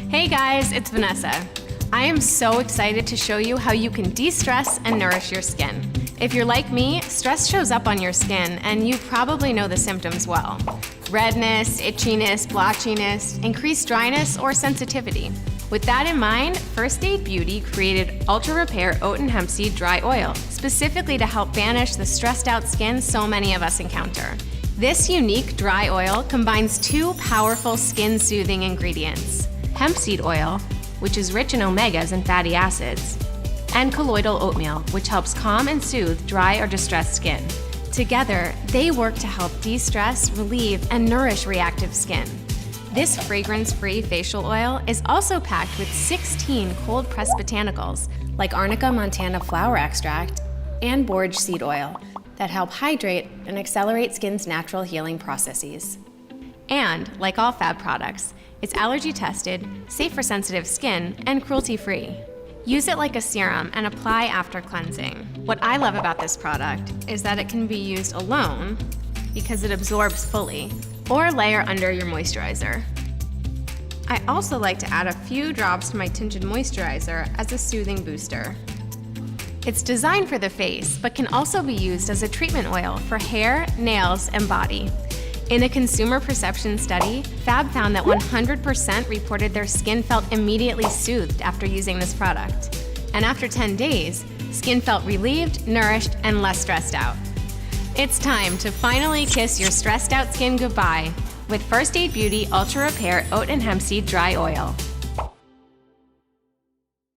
Hey guys, it's Vanessa. I am so excited to show you how you can de-stress and nourish your skin. If you're like me, stress shows up on your skin and you probably know the symptoms well. Redness, itchiness, blotchiness, increased dryness, or sensitivity. With that in mind, First Aid Beauty created Ultra Repair Oat and Hemp Seed Dry Oil, specifically to help banish the stressed out skin so many of us encounter. This unique dry oil combines two powerful skin-soothing ingredients: hemp seed oil, which is rich in omegas and fatty acids, and colloidal oatmeal, which helps calm and soothe dry or distressed skin. Together, they work to help de-stress, relieve, and nourish reactive skin. This fragrance-free facial oil is also packed with 16 cold-pressed botanicals, like Arnica montana flower extract and borage seed oil, that help hydrate and accelerate skin's natural healing processes. And, like all Fab products, it's allergy tested, safe for sensitive skin, and cruelty-free. Use it like a serum and apply after cleansing. What I love about this product is that it can be used alone because it absorbs fully, or layer under your moisturizer. I also like to add a few drops to my tinted moisturizer as a soothing booster. It's designed for the face, but can also be used as a treatment oil for hair, nails, and body. In a consumer perception study, Fab found that 100% reported their skin felt immediately soothed after using this product. And after 10 days, skin felt relieved, nourished, and less stressed out. It's time to finally kiss your stressed out skin goodbye with First Aid Beauty Ultra Repair Oat and Hemp Seed Dry Oil.